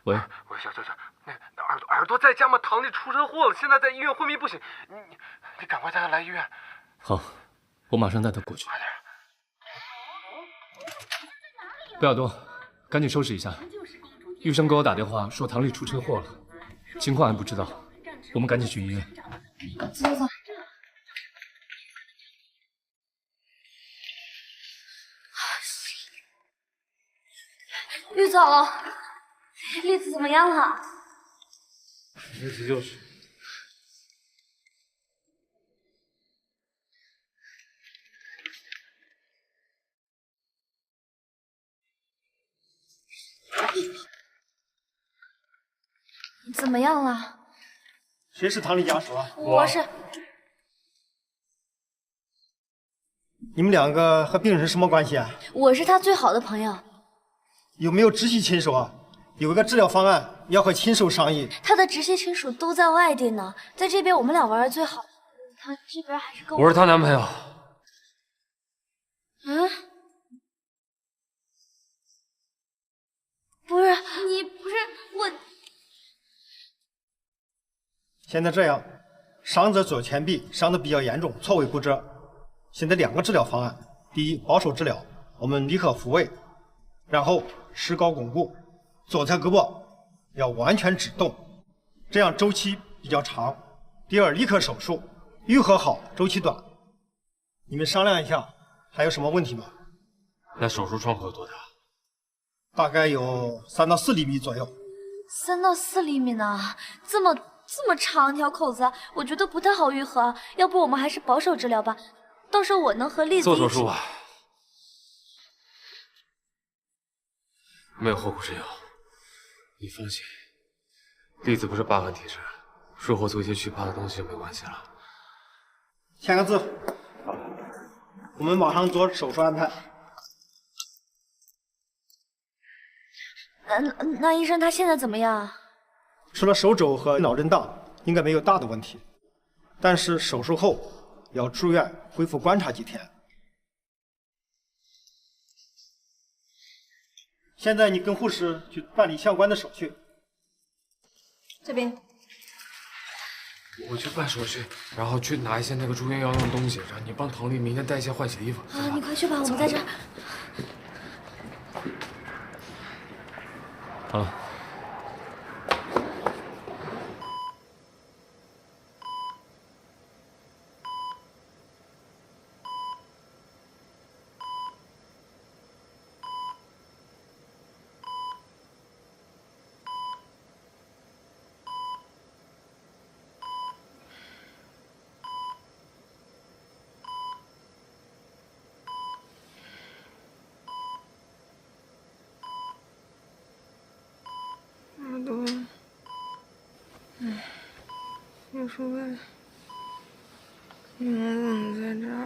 喂，小，那耳朵在家吗？堂弟出车祸了，现在在医院昏迷不醒，你赶快带他来医院。好，我马上带他过去。快点！贝尔多，赶紧收拾一下。医生给我打电话说堂丽出车祸了，情况还不知道，我们赶紧去医院。走走。玉总，栗子怎么样了？没急就是。你怎么样了？谁是堂丽家属啊？我是。你们两个和病人是什么关系啊？我是他最好的朋友。有没有直系亲属啊？有一个治疗方案要和亲属商议。他的直系亲属都在外地呢，在这边我们俩玩的最好。他这边还是跟我是她男朋友。嗯？不是你，不是我。现在这样，伤者左前臂伤得比较严重，错位骨折。现在2个治疗方案：第一，保守治疗，我们立刻复位，然后石膏巩固。左侧胳膊要完全止动，这样周期比较长。第二，立刻手术，愈合好，周期短。你们商量一下，还有什么问题吗？那手术创口有多大？大概有3到4厘米左右。3到4厘米呢？这么长一条口子，我觉得不太好愈合。要不我们还是保守治疗吧，到时候我能和栗子做手术吧，没有后顾之忧。你放心，栗子不是疤痕体质，术后做一些去疤的东西就没关系了。签个字，我们马上做手术安排。那医生他现在怎么样？除了手肘和脑震荡，应该没有大的问题，但是手术后要住院恢复观察几天。现在你跟护士去办理相关的手续。这边。我去办手续，然后去拿一些那个住院要用的东西，然后你帮唐丽明天带一些换洗的衣服。啊，你快去吧，我们在这儿。好了。耳朵，叶舒薇，你们怎么在这儿？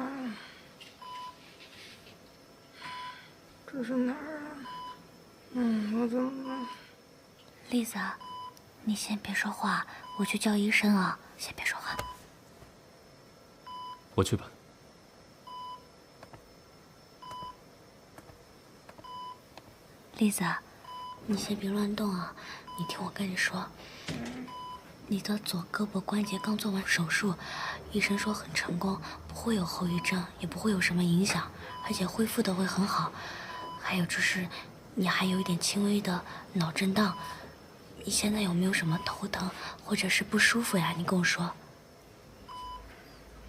这是哪儿啊？我怎么了？栗子，你先别说话，我去叫医生啊，先别说话。我去吧。栗子，你先别乱动啊，你听我跟你说，你的左胳膊关节刚做完手术，医生说很成功，不会有后遗症，也不会有什么影响，而且恢复的会很好。还有就是，你还有一点轻微的脑震荡。你现在有没有什么头疼或者是不舒服呀？你跟我说。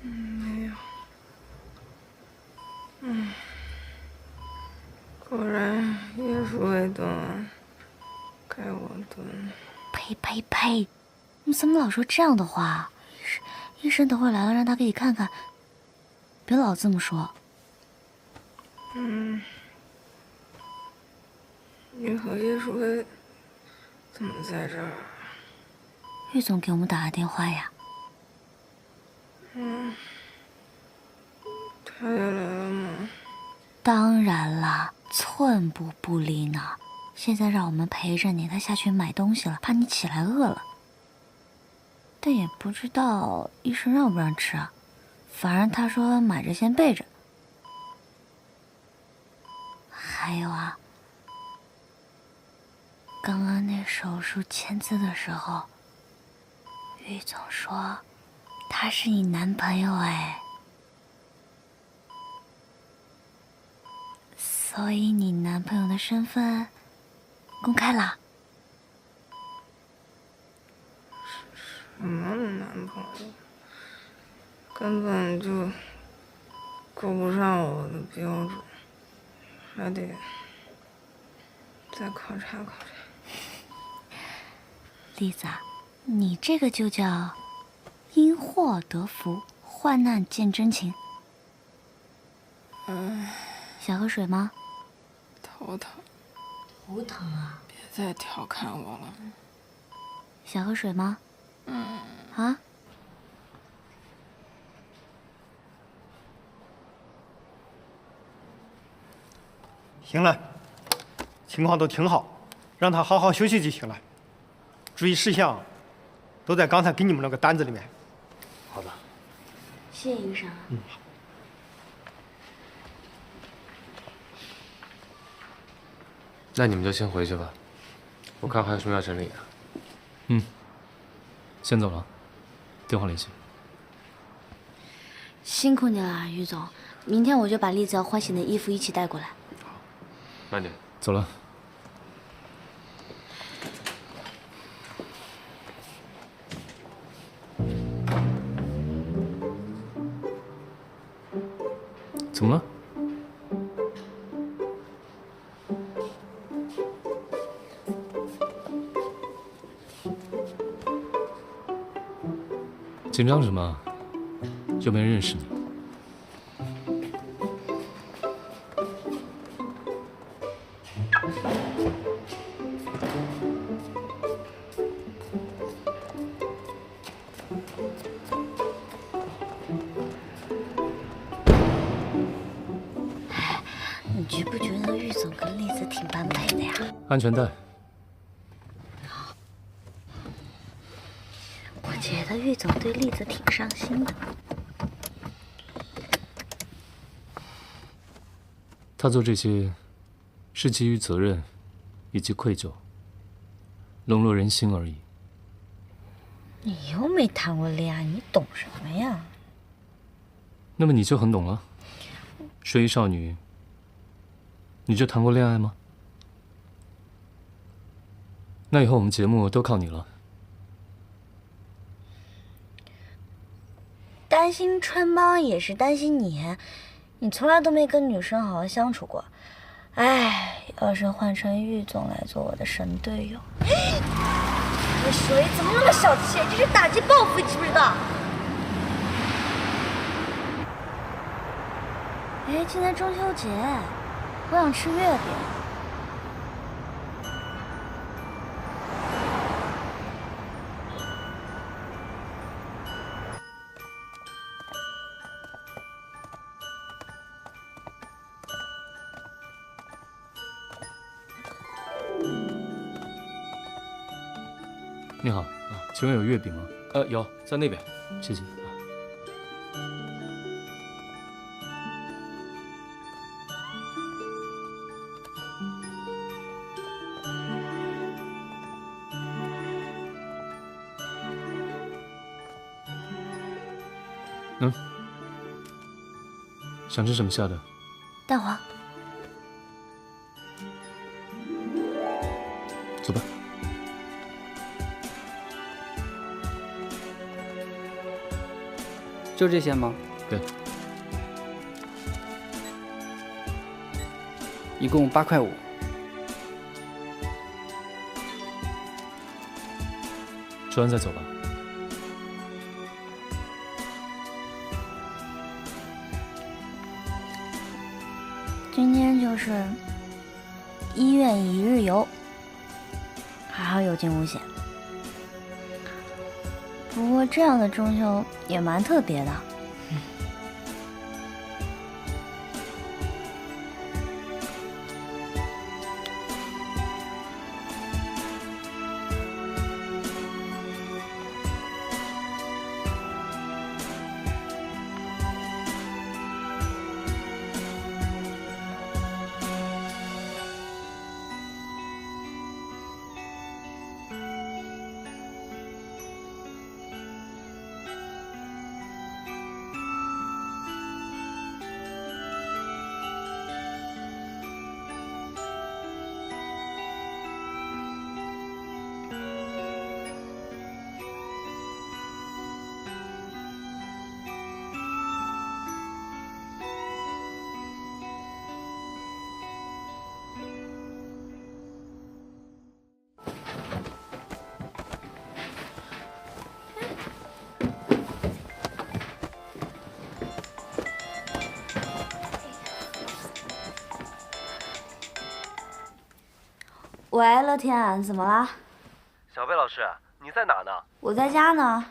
没有。果然叶舒薇钝，该我钝。呸！你怎么老说这样的话？医生等会来了，让他给你看看，别老这么说。你和叶舒薇怎么在这儿？玉总给我们打的电话呀。他也来了吗？当然啦，寸步不离呢。现在让我们陪着你，他下去买东西了，怕你起来饿了。但也不知道医生让不让吃啊，反正他说买着先备着。还有啊，刚刚那手术签字的时候，玉总说他是你男朋友哎，所以你男朋友的身份公开了。什么男朋友？根本就够不上我的标准，还得再考察考察。栗子，你这个就叫因祸得福，患难见真情。想喝水吗？头疼，头疼啊！别再调侃我了。想喝水吗？啊？行了，情况都挺好，让他好好休息就行了。注意事项都在刚才给你们那个单子里面。好的。谢谢医生。那你们就先回去吧，我看还有什么要整理的。先走了，电话联系。辛苦你了，于总。明天我就把栗子要换洗的衣服一起带过来。慢点。走了。怎么了？紧张什么？又没人认识你。你觉不觉得玉总跟栗子挺般配的呀？安全带。我觉得玉总对栗子挺上心的。他做这些，是基于责任以及愧疚，笼络人心而已。你又没谈过恋爱，你懂什么呀？那么你就很懂了。水衣少女，你就谈过恋爱吗？那以后我们节目都靠你了。担心穿帮也是担心你，你从来都没跟女生好好相处过。哎，要是换成玉总来做我的神队友，你水怎么那么小气？这是打击报复，你知不知道？哎，今天中秋节，我想吃月饼。你好请问有月饼吗？有，在那边，谢谢。想吃什么馅的？蛋黄。走吧。就这些吗？对，一共8块5。吃完再走吧。今天就是医院一日游，还好有惊无险。不过这样的中秋也蛮特别的。喂，乐天，怎么了？小贝老师，你在哪呢？我在家呢。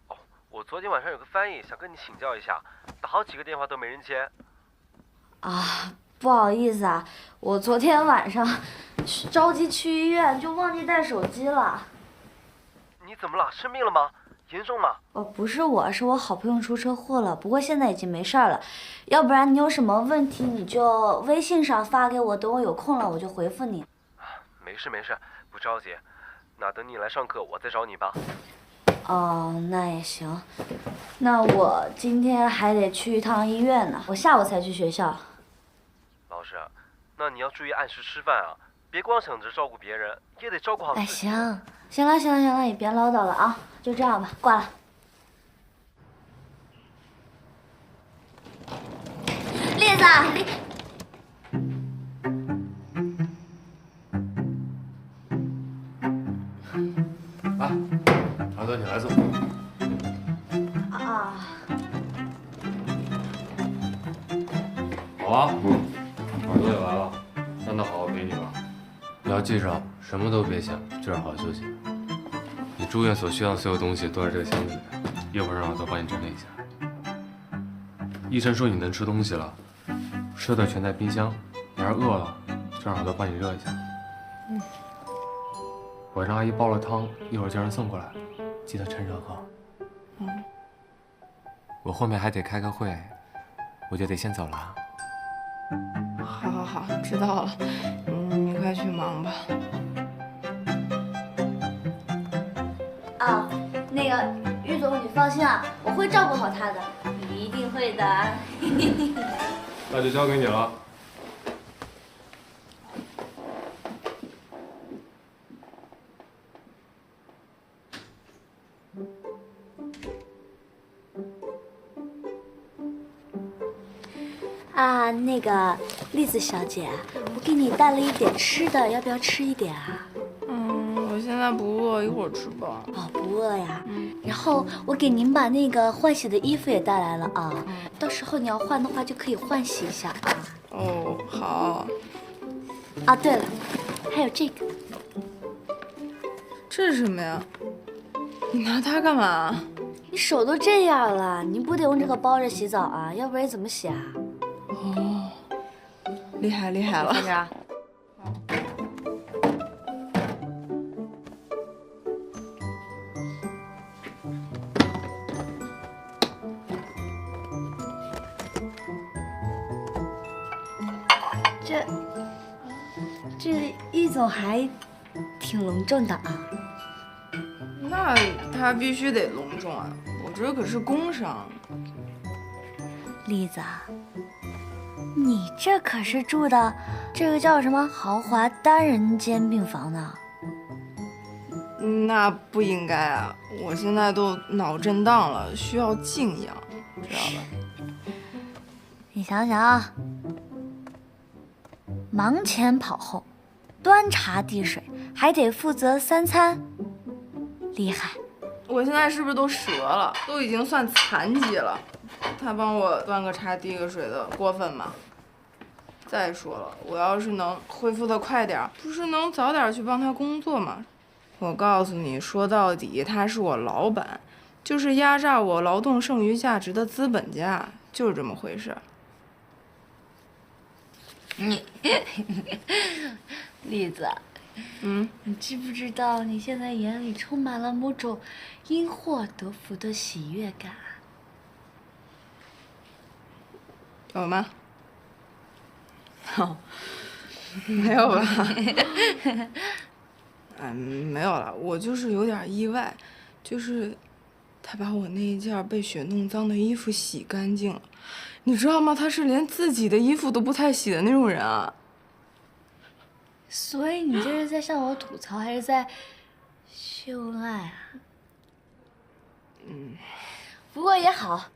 哦，我昨天晚上有个翻译想跟你请教一下，打好几个电话都没人接。啊，不好意思啊，我昨天晚上着急去医院，就忘记带手机了。你怎么了？生病了吗？严重吗？哦，不是我，是我好朋友出车祸了，不过现在已经没事儿了。要不然你有什么问题你就微信上发给我，等我有空了我就回复你。没事没事，不着急。那等你来上课，我再找你吧。哦，那也行。那我今天还得去一趟医院呢，我下午才去学校。老师，那你要注意按时吃饭啊，别光想着照顾别人，也得照顾好自己。哎，行了，你别唠叨了啊，就这样吧，挂了。栗子，来，耳朵你来坐。啊，好啊，耳朵也来了，让他好好陪你吧。你要记着，什么都别想，就是好好休息。你住院所需要的所有东西都在这个箱子里，一会儿让耳朵帮你整理一下。医生说你能吃东西了，吃的全在冰箱。你要是饿了，就让耳朵帮你热一下。我让阿姨煲了汤，一会儿叫人送过来，记得趁热喝。我后面还得开个会，我就得先走了。好，知道了。你快去忙吧。啊，那个玉总，你放心啊，我会照顾好他的，你一定会的。那就交给你了。啊，那个栗子小姐，我给你带了一点吃的，要不要吃一点啊？我现在不饿，一会儿吃吧。哦，不饿呀。然后我给您把那个换洗的衣服也带来了啊，到时候你要换的话就可以换洗一下啊。哦，好。啊，对了，还有这个，这是什么呀？你拿它干嘛？你手都这样了，你不得用这个包着洗澡啊？要不然你怎么洗啊？哦，厉害了。看着。这易总还挺隆重的啊。那他必须得隆重啊，我这可是工伤。栗子，你这可是住的这个叫什么豪华单人间病房呢？那不应该啊，我现在都脑震荡了，需要静养，知道吧？你想想啊，忙前跑后，端茶递水，还得负责3餐，厉害！我现在是不是都折了？都已经算残疾了，他帮我端个茶递个水的，过分吗？再说了，我要是能恢复得快点，不是能早点去帮他工作吗？我告诉你，说到底，他是我老板，就是压榨我劳动剩余价值的资本家，就是这么回事。栗子，你知不知道你现在眼里充满了某种因祸得福的喜悦感？有吗？哦，没有吧？没有了，我就是有点意外，就是他把我那一件被血弄脏的衣服洗干净了，你知道吗？他是连自己的衣服都不太洗的那种人啊。所以你这是在向我吐槽，还是在秀恩爱啊？不过也好，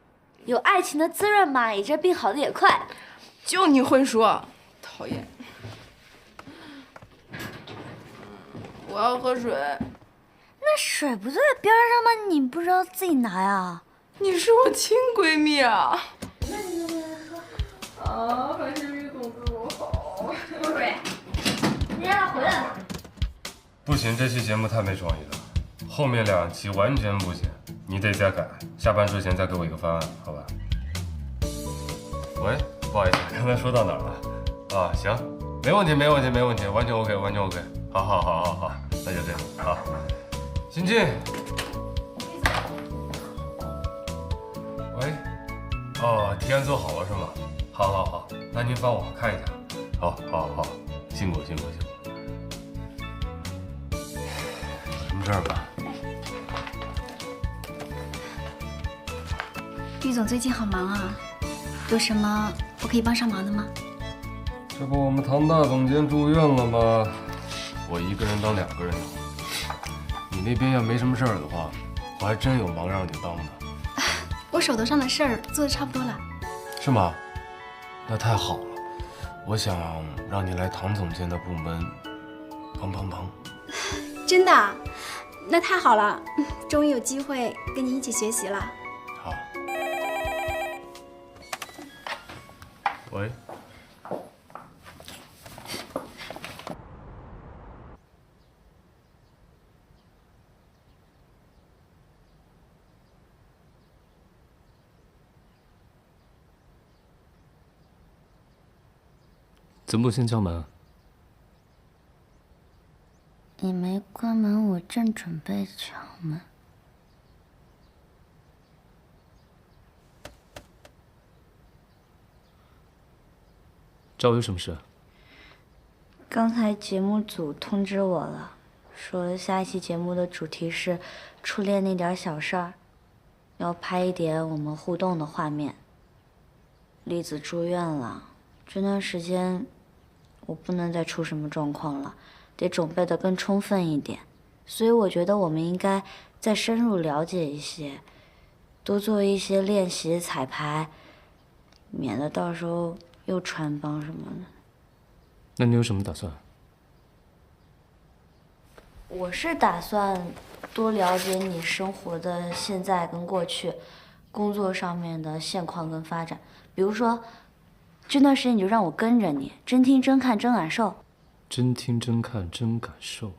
有爱情的滋润嘛，你这病好的也快。就你会说，讨厌。我要喝水。那水不就在边上吗？你不知道自己拿呀？你是我亲闺蜜啊。那你能不能喝？啊，还是于总对我好。水。家他回来了。不行，这期节目太没创意了，后面2期完全不行，你得再改。下班之前再给我一个方案，好吧？喂，不好意思，刚才说到哪儿了？啊，行，没问题，完全 OK， 完全 OK。好，那就这样，好。新进。喂，哦，提案做好了是吗？好，那您帮我看一下。好，辛苦。有什么事儿吗？郁总最近好忙啊，有什么我可以帮上忙的吗？这不我们唐大总监住院了吗？我一个人当2个人用。你那边要没什么事儿的话，我还真有忙让你帮的。我手头上的事儿做的差不多了。是吗？那太好了。我想让你来唐总监的部门帮。真的？那太好了，终于有机会跟你一起学习了。好。喂。怎么不先敲门？你没关门，我正准备敲门。找我有什么事？刚才节目组通知我了，说下一期节目的主题是初恋那点小事儿，要拍一点我们互动的画面。栗子住院了，这段时间我不能再出什么状况了，得准备得更充分一点。所以我觉得我们应该再深入了解一些，多做一些练习彩排，免得到时候又穿帮什么的。那你有什么打算？我是打算多了解你生活的现在跟过去，工作上面的现况跟发展。比如说，这段时间你就让我跟着你，真听真看真感受。真听真看真感受。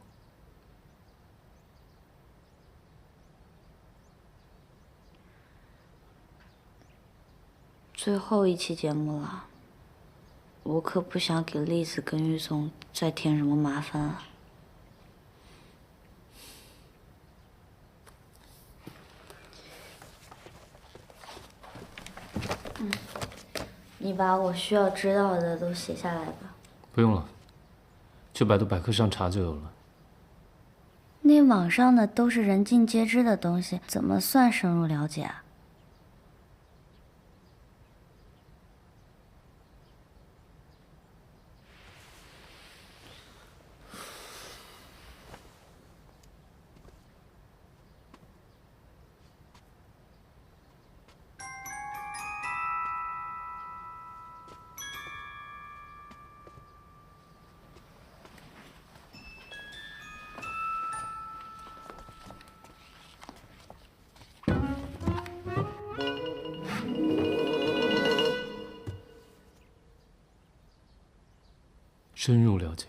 最后一期节目了，我可不想给栗子跟玉总再添什么麻烦了。你把我需要知道的都写下来吧。不用了，去百度百科上查就有了。那网上的都是人尽皆知的东西，怎么算深入了解啊？深入了解。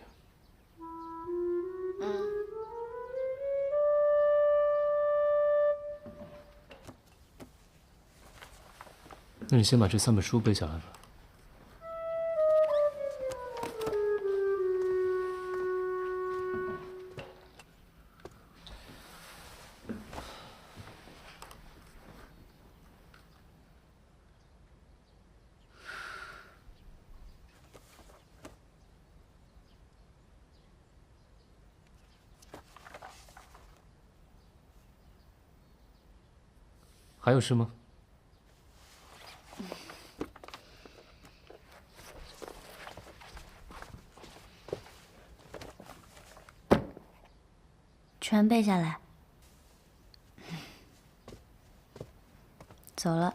那你先把这3本书背下来吧。还有事吗？全背下来。走了。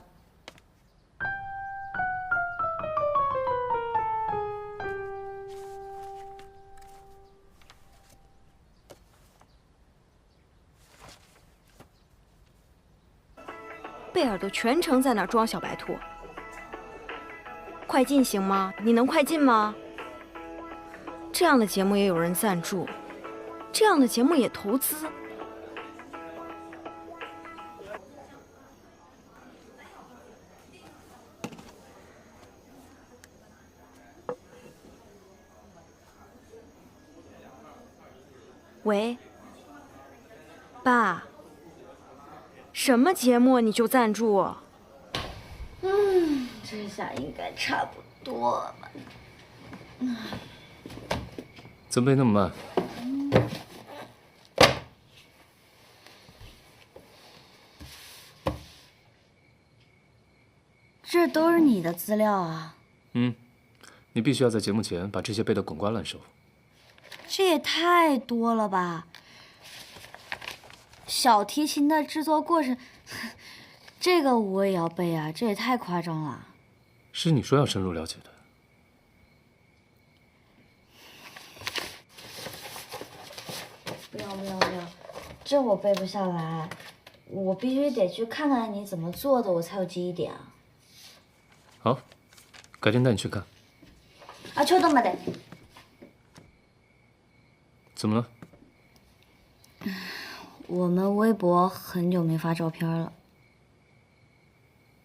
贝尔都全程在那儿装小白兔。快进行吗？你能快进吗？这样的节目也有人赞助，这样的节目也投资。喂，爸，什么节目你就赞助？这下应该差不多了。怎么背那么慢？这都是你的资料啊！你必须要在节目前把这些背得滚瓜烂熟。这也太多了吧！小提琴的制作过程，这个我也要背啊，这也太夸张了。是你说要深入了解的。不要，这我背不下来，我必须得去看看你怎么做的，我才有记忆点啊。好，改天带你去看。啊，ちょっと待って。怎么了？我们微博很久没发照片了。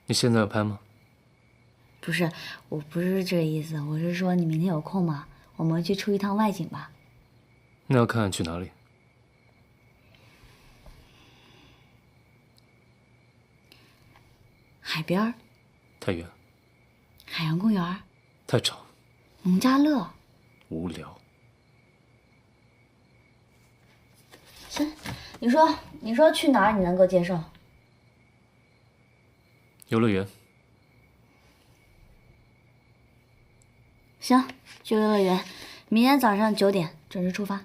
你现在要拍吗？不是，我不是这个意思，我是说你明天有空吗？我们去出一趟外景吧。那要看去哪里。海边儿、太远，海洋公园儿、太吵，农家乐。无聊。行，你说去哪儿你能够接受？游乐园。行，去游乐园，明天早上9点准时出发。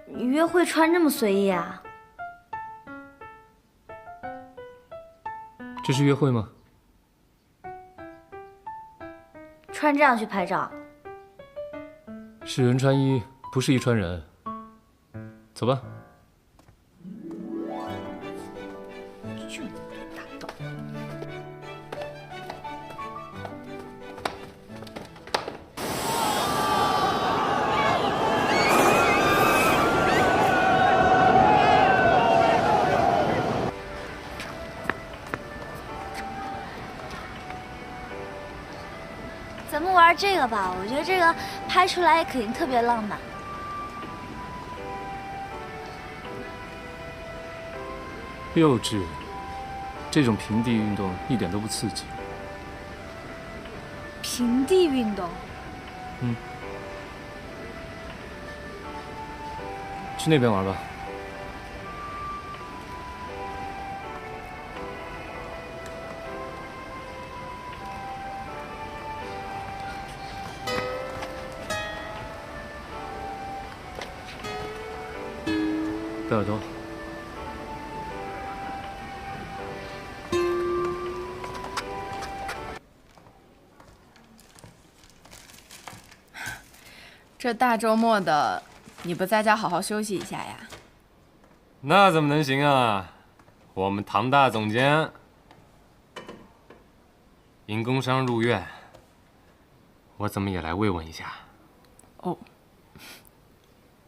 你约会穿这么随意啊？这是约会吗？穿这样去拍照？是人穿衣，不是衣穿人。走吧。咱们玩这个吧，我觉得这个拍出来肯定特别浪漫。幼稚，这种平地运动一点都不刺激。平地运动？去那边玩吧。贝尔多，这大周末的，你不在家好好休息一下呀？那怎么能行啊？我们唐大总监因工伤入院，我怎么也来慰问一下？哦，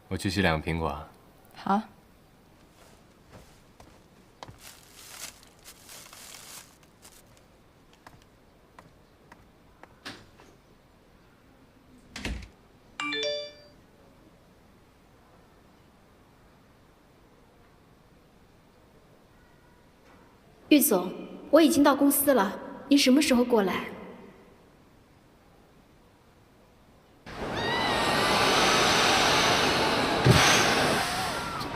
我去洗2个苹果。好。玉总，我已经到公司了，你什么时候过来？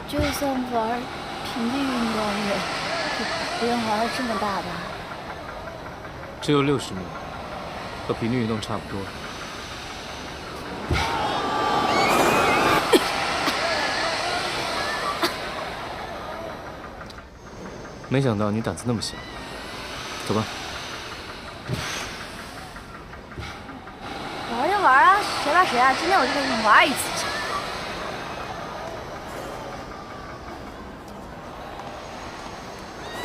就算玩平地运动也不用玩这么大吧？只有60米，和平地运动差不多。没想到你胆子那么小，走吧。吓谁啊？今天我就跟你玩一次去。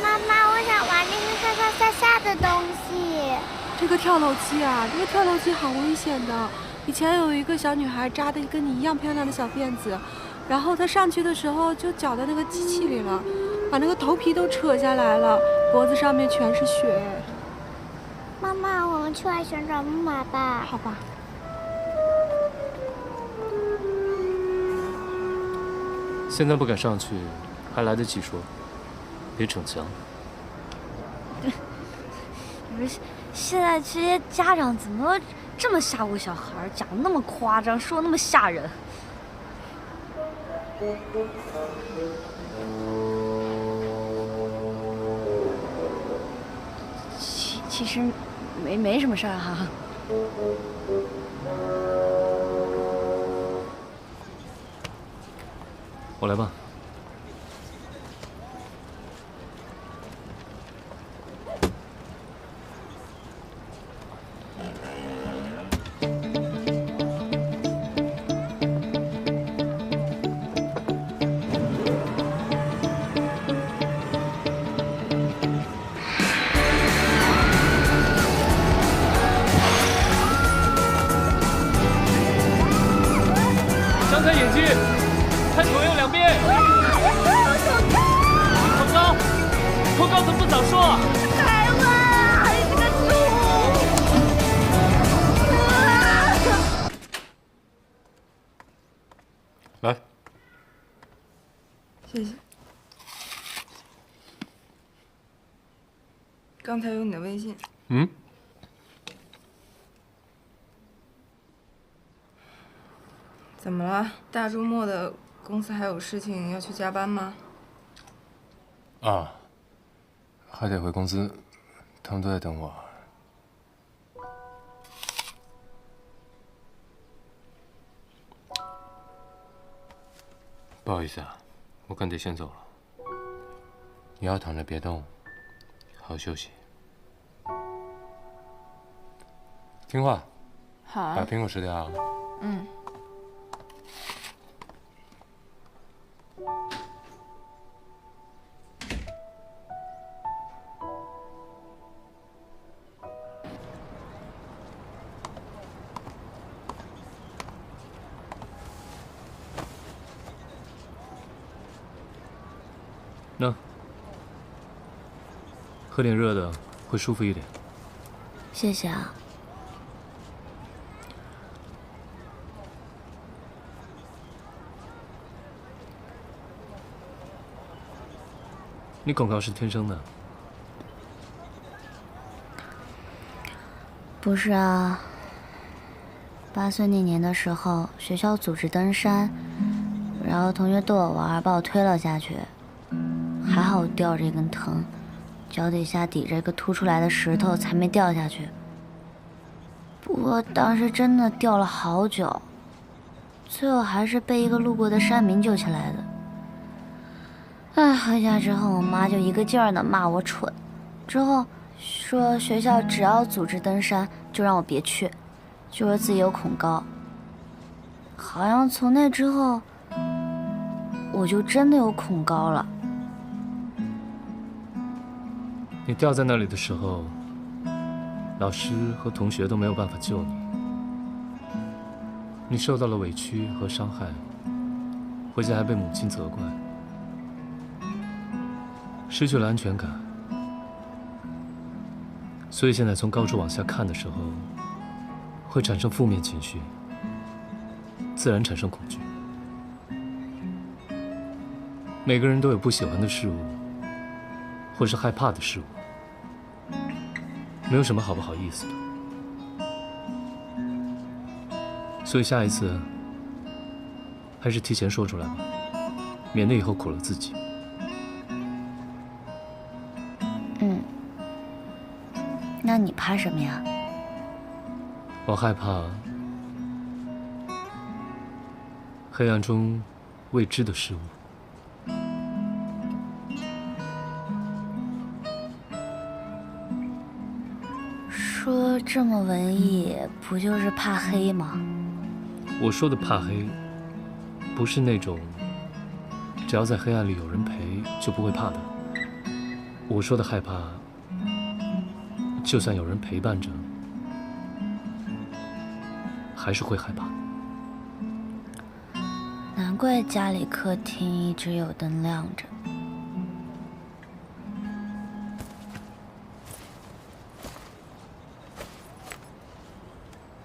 妈妈，我想玩那个上上下下的东西。这个跳楼机啊，这个跳楼机好危险的。以前有一个小女孩扎的跟你一样漂亮的小辫子，然后她上去的时候就搅到那个机器里了，把那个头皮都扯下来了，脖子上面全是血。妈妈，我们去玩旋转木马吧。好吧。现在不敢上去，还来得及说，别逞强。不是，现在这些家长怎么这么吓唬小孩，讲得那么夸张，说那么吓人？其实没什么事儿哈。我来吧。张开眼睛，看左右两边。口高，口高怎么不早说啊？海文，你这个猪！来，谢谢。刚才有你的微信。嗯。怎么了？大周末的，公司还有事情要去加班吗？啊，还得回公司，他们都在等我。不好意思啊，我可得先走了。你要躺着别动，好好休息。听话。好啊。把苹果吃掉啊。嗯。那喝点热的会舒服一点。谢谢啊。你恐高是天生的？不是啊。8岁那年的时候，学校组织登山，然后同学逗我玩，把我推了下去。还好我吊着一根藤，脚底下抵着一个凸出来的石头，才没掉下去。不过当时真的掉了好久，最后还是被一个路过的山民救起来的。哎，回家之后，我妈就一个劲儿的骂我蠢，之后说学校只要组织登山，就让我别去，就说自己有恐高。好像从那之后，我就真的有恐高了。你掉在那里的时候，老师和同学都没有办法救你，你受到了委屈和伤害，回家还被母亲责怪，失去了安全感。所以现在从高处往下看的时候，会产生负面情绪，自然产生恐惧。每个人都有不喜欢的事物，或是害怕的事物。没有什么好不好意思的，所以下一次还是提前说出来吧，免得以后苦了自己。嗯，那你怕什么呀？我害怕黑暗中未知的事物。说这么文艺，不就是怕黑吗？我说的怕黑，不是那种只要在黑暗里有人陪就不会怕的。我说的害怕，就算有人陪伴着，还是会害怕。难怪家里客厅一直有灯亮着。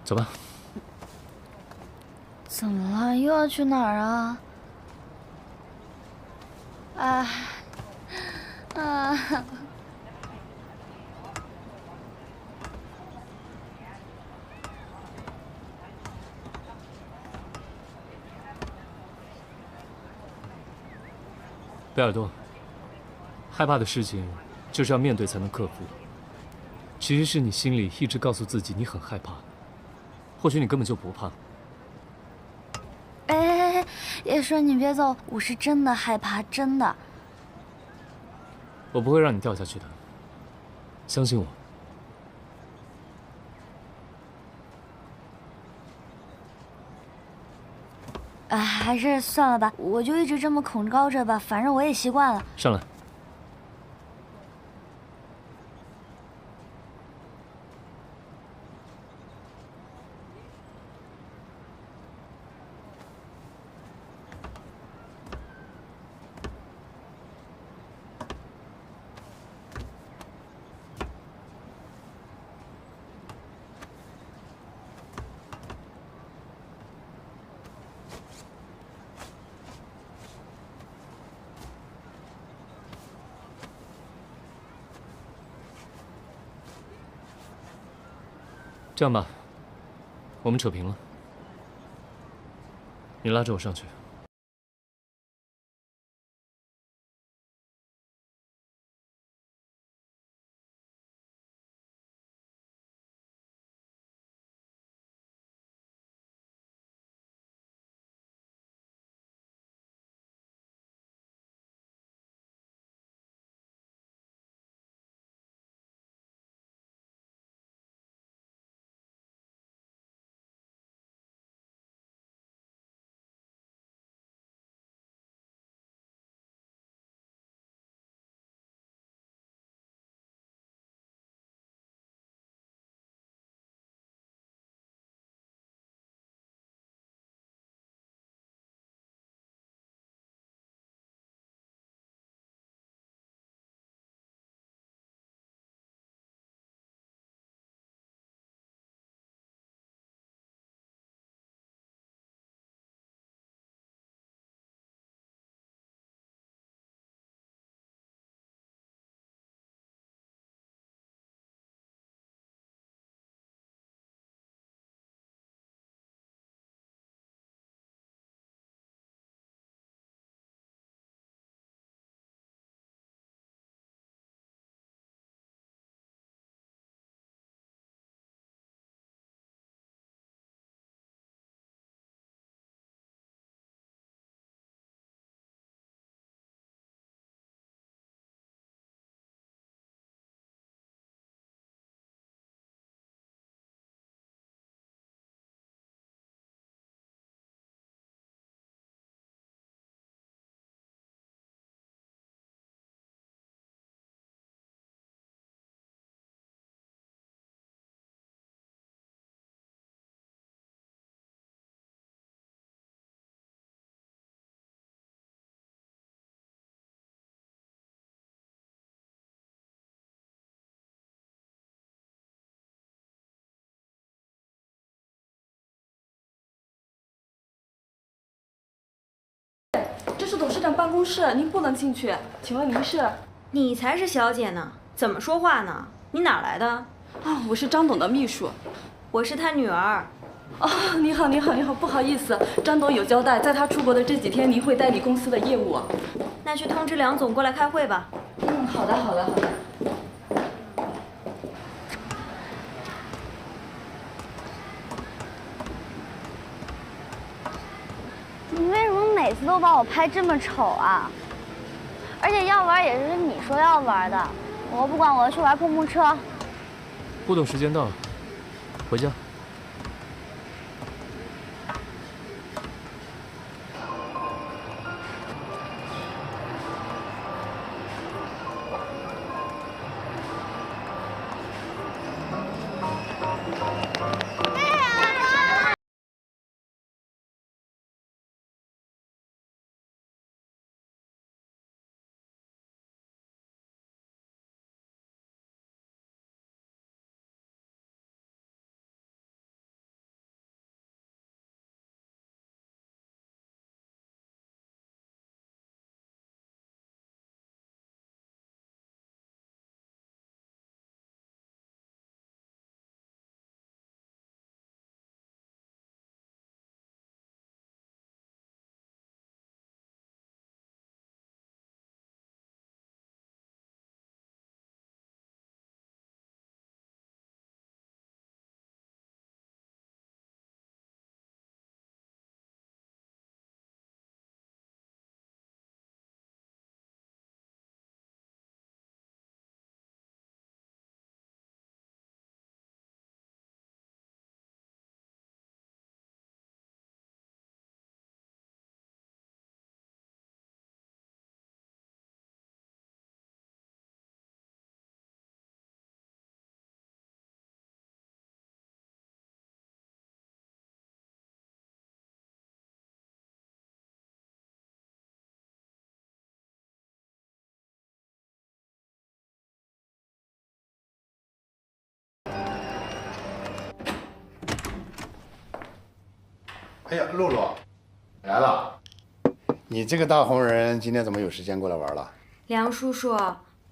走吧。怎么了？又要去哪儿啊？贝尔多，害怕的事情就是要面对才能克服。其实是你心里一直告诉自己你很害怕，或许你根本就不怕。叶顺，你别走，我是真的害怕，真的。我不会让你掉下去的，相信我。还是算了吧，我就一直这么恐高着吧，反正我也习惯了。上来。这样吧，我们扯平了。你拉着我上去。这是董事长办公室，您不能进去。请问您是？你才是小姐呢，怎么说话呢？你哪来的？啊，我是张董的秘书，我是他女儿。哦，你好，你好，你好，不好意思，张董有交代，在他出国的这几天，您会代理公司的业务。那去通知梁总过来开会吧。嗯，好的，好的，好的。你为什么每次都把我拍这么丑啊？而且要玩也是你说要玩的，我不管，我要去玩碰碰车。互动时间到了，回家。哎呀，露露，来了！你这个大红人，今天怎么有时间过来玩了？梁叔叔，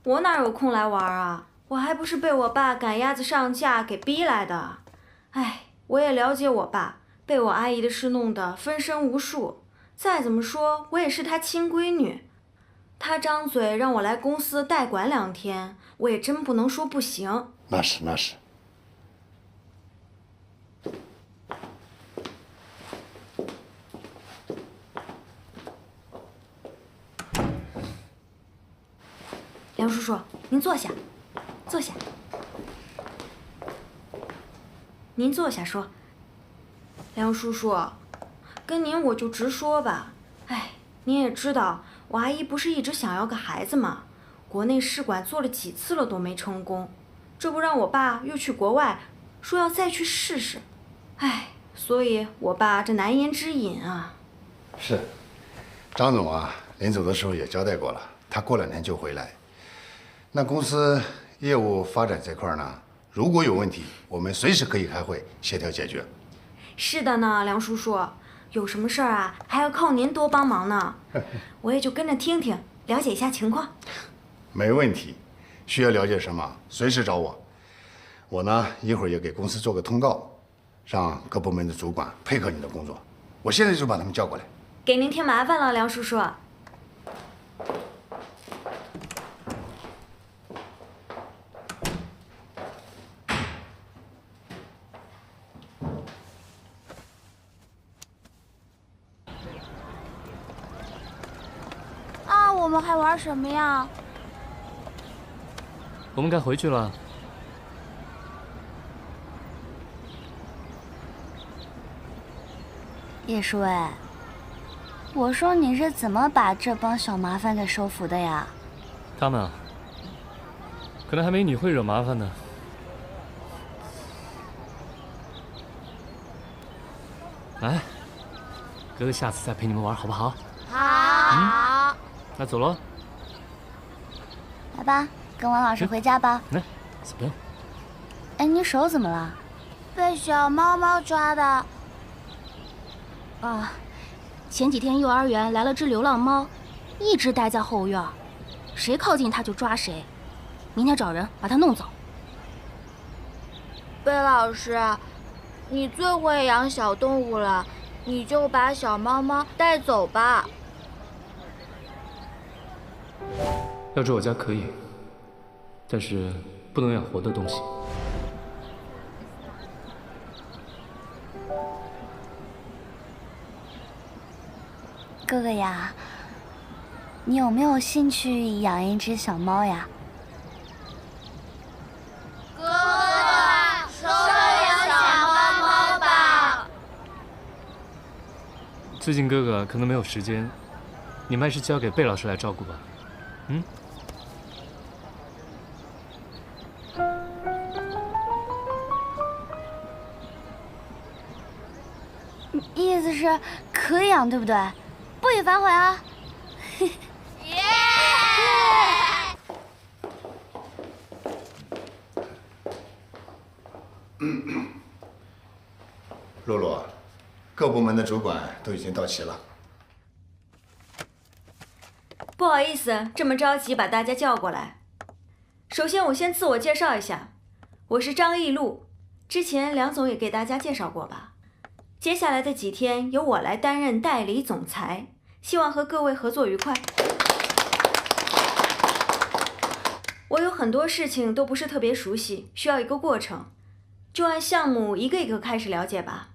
我哪有空来玩啊？我还不是被我爸赶鸭子上架给逼来的。哎，我也了解我爸，被我阿姨的事弄得分身无术。再怎么说，我也是他亲闺女。他张嘴让我来公司代管2天，我也真不能说不行。那是那是。梁叔叔，您坐下，坐下。您坐下说。梁叔叔，跟您我就直说吧。哎，您也知道，我阿姨不是一直想要个孩子吗？国内试管做了几次了都没成功，这不让我爸又去国外，说要再去试试。哎，所以我爸这难言之隐啊。是，张总啊，临走的时候也交代过了，他过2天就回来。那公司业务发展这块呢，如果有问题，我们随时可以开会协调解决。是的呢，梁叔叔，有什么事儿啊，还要靠您多帮忙呢。我也就跟着听听，了解一下情况。没问题，需要了解什么，随时找我。我呢，一会儿也给公司做个通告，让各部门的主管配合你的工作。我现在就把他们叫过来。给您添麻烦了，梁叔叔。我们还玩什么呀？我们该回去了。叶舒伟，我说你是怎么把这帮小麻烦给收服的呀？他们啊，可能还没你会惹麻烦呢。来，哥哥下次再陪你们玩好不好？好。那走喽。来吧，跟王老师回家吧。来，走吧。哎，你手怎么了？被小猫猫抓的。啊，前几天幼儿园来了只流浪猫，一直待在后院，谁靠近它就抓谁。明天找人把它弄走。贝老师，你最会养小动物了，你就把小猫猫带走吧。要住我家可以，但是不能养活的东西。哥哥呀，你有没有兴趣养一只小猫呀？哥哥，收养小猫猫吧。最近哥哥可能没有时间，你们还是交给贝老师来照顾吧。意思是可以养，对不对？不许反悔啊！露露，各部门的主管都已经到齐了。不好意思，这么着急把大家叫过来。首先，我先自我介绍一下，我是张艺露，之前梁总也给大家介绍过吧。接下来的几天由我来担任代理总裁，希望和各位合作愉快。我有很多事情都不是特别熟悉，需要一个过程，就按项目一个一个开始了解吧。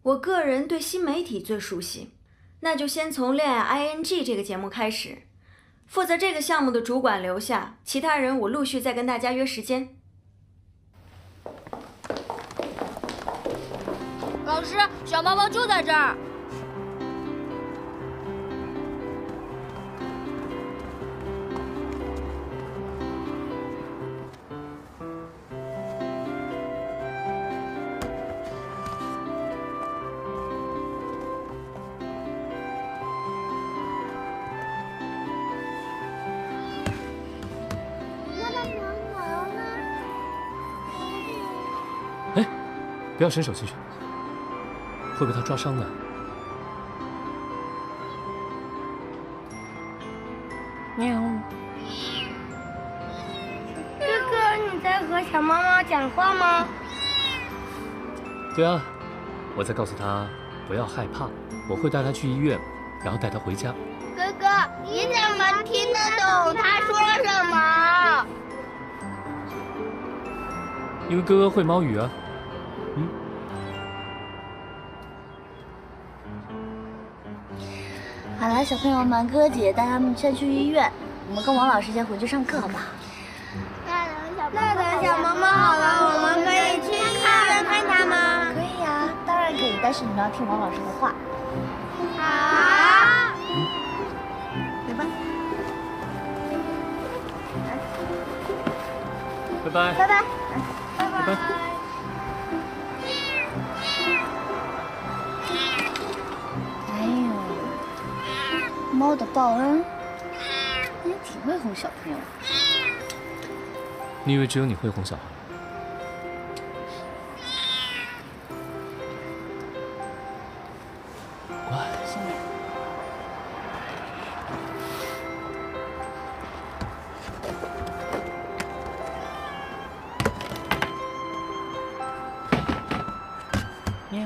我个人对新媒体最熟悉，那就先从《恋爱 ING》这个节目开始。负责这个项目的主管留下，其他人我陆续再跟大家约时间。老师，小猫猫就在这儿。不要伸手进去，会被它抓伤的。喵。哥哥，你在和小猫猫讲话吗？对啊，我在告诉他不要害怕，我会带他去医院，然后带他回家。哥哥，你怎么听得懂他说什么？因为哥哥会猫语啊。好了，小朋友们，哥哥姐姐带他们先去医院，我们跟王老师先回去上课，好不好？那等小猫猫好了，我们可以去医院看它吗？可以呀，当然可以，但是你们要听王老师的话。好。来吧。拜拜。拜拜。拜拜。哎呦，猫的报恩，你也挺会哄小朋友。你以为只有你会哄小孩？乖。小美。喵。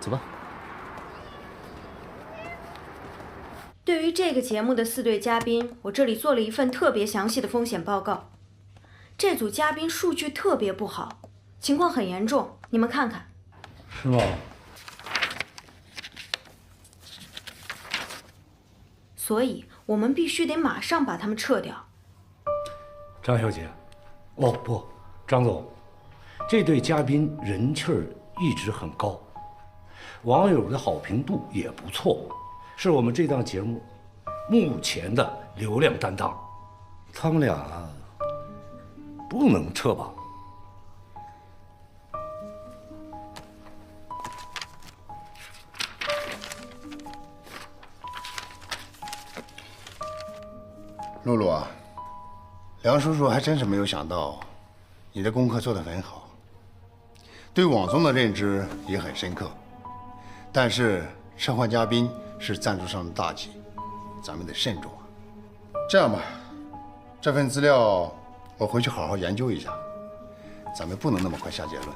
走吧。对于这个节目的4对嘉宾，我这里做了一份特别详细的风险报告。这组嘉宾数据特别不好，情况很严重，你们看看。是吗？所以我们必须得马上把他们撤掉。张小姐，哦不，张总，这对嘉宾人气儿一直很高，网友的好评度也不错，是我们这档节目目前的流量担当。他们俩不能撤吧？露露啊，梁叔叔还真是没有想到，你的功课做得很好，对网综的认知也很深刻。但是撤换嘉宾是赞助商的大忌，咱们得慎重啊。这样吧，这份资料我回去好好研究一下，咱们不能那么快下结论。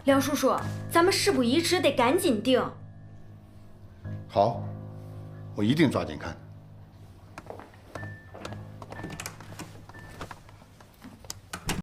梁叔叔，咱们事不宜迟，得赶紧定。好，我一定抓紧看。